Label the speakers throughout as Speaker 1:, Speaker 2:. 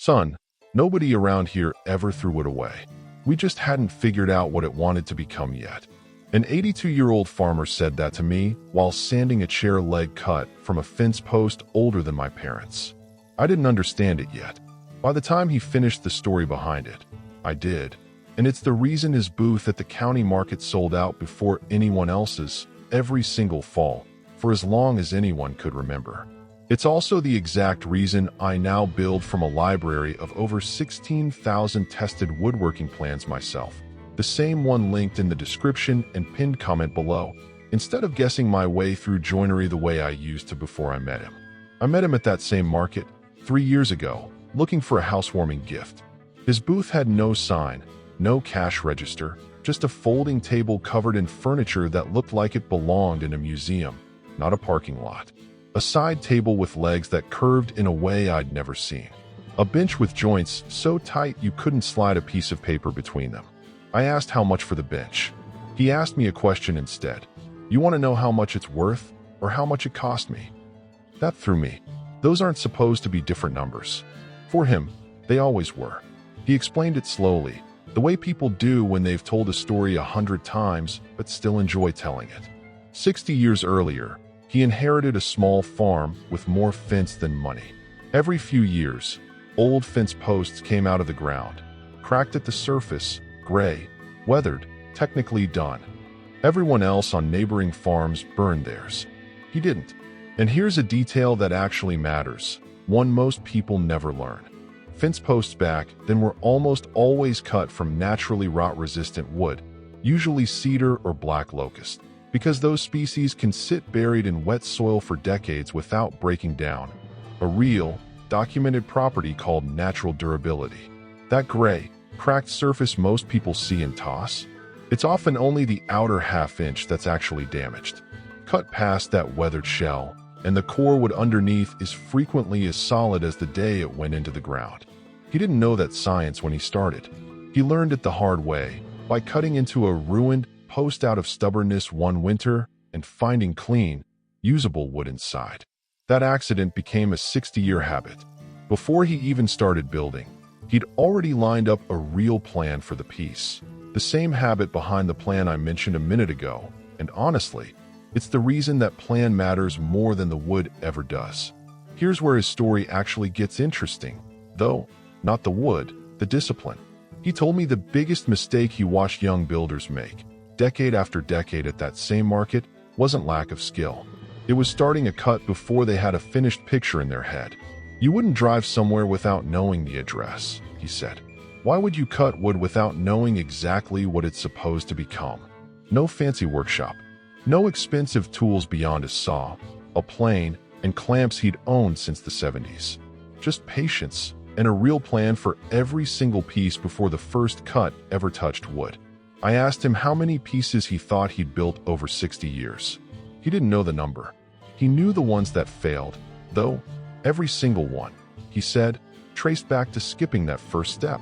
Speaker 1: Son, nobody around here ever threw it away. We just hadn't figured out what it wanted to become yet. An 82-year-old farmer said that to me while sanding a chair leg cut from a fence post older than my parents. I didn't understand it yet. By the time he finished the story behind it, I did. And it's the reason his booth at the county market sold out before anyone else's every single fall, for as long as anyone could remember. It's also the exact reason I now build from a library of over 16,000 tested woodworking plans myself, the same one linked in the description and pinned comment below, instead of guessing my way through joinery the way I used to before I met him. I met him at that same market 3 years ago, looking for a housewarming gift. His booth had no sign, no cash register, just a folding table covered in furniture that looked like it belonged in a museum, not a parking lot. A side table with legs that curved in a way I'd never seen. A bench with joints so tight you couldn't slide a piece of paper between them. I asked how much for the bench. He asked me a question instead. You want to know how much it's worth or how much it cost me? That threw me. Those aren't supposed to be different numbers. For him, they always were. He explained it slowly, the way people do when they've told a story 100 times but still enjoy telling it. 60 years earlier, he inherited a small farm with more fence than money. Every few years, old fence posts came out of the ground, cracked at the surface, gray, weathered, technically done. Everyone else on neighboring farms burned theirs. He didn't. And here's a detail that actually matters, one most people never learn. Fence posts back then were almost always cut from naturally rot-resistant wood, usually cedar or black locust, because those species can sit buried in wet soil for decades without breaking down. A real, documented property called natural durability. That gray, cracked surface most people see and toss, it's often only the outer half-inch that's actually damaged. Cut past that weathered shell, and the core wood underneath is frequently as solid as the day it went into the ground. He didn't know that science when he started. He learned it the hard way, by cutting into a ruined post out of stubbornness one winter and finding clean, usable wood inside. That accident became a 60-year habit. Before he even started building, he'd already lined up a real plan for the piece. The same habit behind the plan I mentioned a minute ago, and honestly, it's the reason that plan matters more than the wood ever does. Here's where his story actually gets interesting, though, not the wood, the discipline. He told me the biggest mistake he watched young builders make, decade after decade at that same market, wasn't lack of skill. It was starting a cut before they had a finished picture in their head. You wouldn't drive somewhere without knowing the address, he said. Why would you cut wood without knowing exactly what it's supposed to become? No fancy workshop. No expensive tools beyond a saw, a plane, and clamps he'd owned since the 70s. Just patience and a real plan for every single piece before the first cut ever touched wood. I asked him how many pieces he thought he'd built over 60 years. He didn't know the number. He knew the ones that failed, though, every single one, he said, traced back to skipping that first step,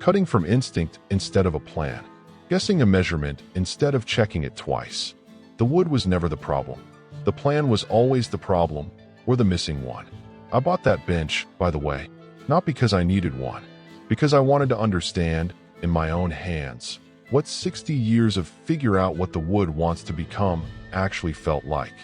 Speaker 1: cutting from instinct instead of a plan, guessing a measurement instead of checking it twice. The wood was never the problem. The plan was always the problem, or the missing one. I bought that bench, by the way, not because I needed one, because I wanted to understand, in my own hands, what 60 years of figure out what the wood wants to become actually felt like.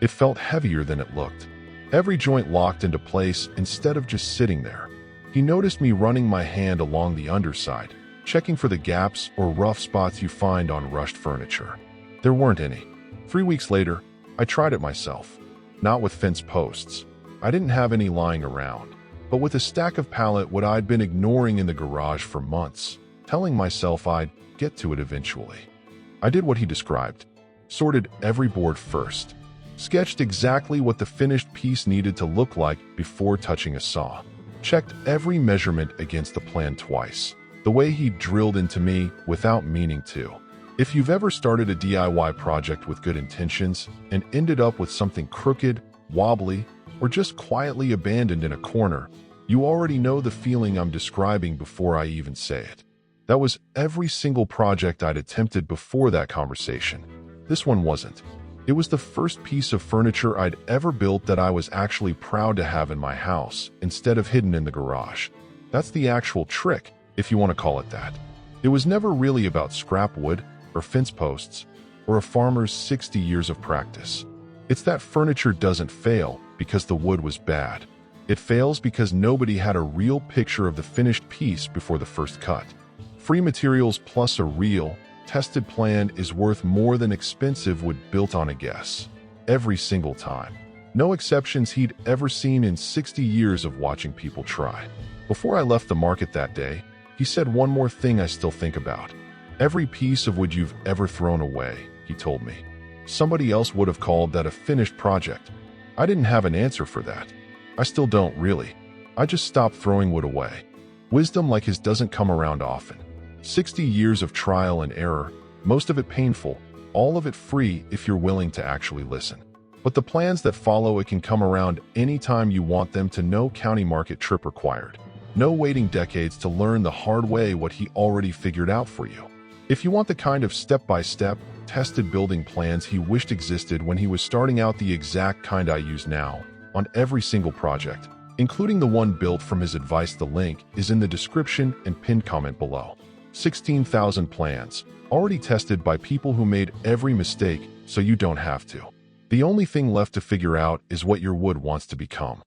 Speaker 1: It felt heavier than it looked. Every joint locked into place instead of just sitting there. He noticed me running my hand along the underside, checking for the gaps or rough spots you find on rushed furniture. There weren't any. 3 weeks later, I tried it myself. Not with fence posts. I didn't have any lying around, but with a stack of pallet wood I'd been ignoring in the garage for months, telling myself I'd get to it eventually. I did what he described. Sorted every board first. Sketched exactly what the finished piece needed to look like before touching a saw. Checked every measurement against the plan twice, the way he drilled into me without meaning to. If you've ever started a DIY project with good intentions and ended up with something crooked, wobbly, or just quietly abandoned in a corner, you already know the feeling I'm describing before I even say it. That was every single project I'd attempted before that conversation. This one wasn't. It was the first piece of furniture I'd ever built that I was actually proud to have in my house instead of hidden in the garage. That's the actual trick, if you want to call it that. It was never really about scrap wood or fence posts or a farmer's 60 years of practice. It's that furniture doesn't fail because the wood was bad. It fails because nobody had a real picture of the finished piece before the first cut. Free materials plus a real, tested plan is worth more than expensive wood built on a guess. Every single time. No exceptions he'd ever seen in 60 years of watching people try. Before I left the market that day, he said one more thing I still think about. Every piece of wood you've ever thrown away, he told me. Somebody else would have called that a finished project. I didn't have an answer for that. I still don't, really. I just stopped throwing wood away. Wisdom like his doesn't come around often. 60 years of trial and error, most of it painful, all of it free if you're willing to actually listen. But the plans that follow it can come around anytime you want them to. No county market trip required. No waiting decades to learn the hard way what he already figured out for you. If you want the kind of step-by-step, tested building plans he wished existed when he was starting out, the exact kind I use now, on every single project, including the one built from his advice, the link is in the description and pinned comment below. 16,000 plans, already tested by people who made every mistake so you don't have to. The only thing left to figure out is what your wood wants to become.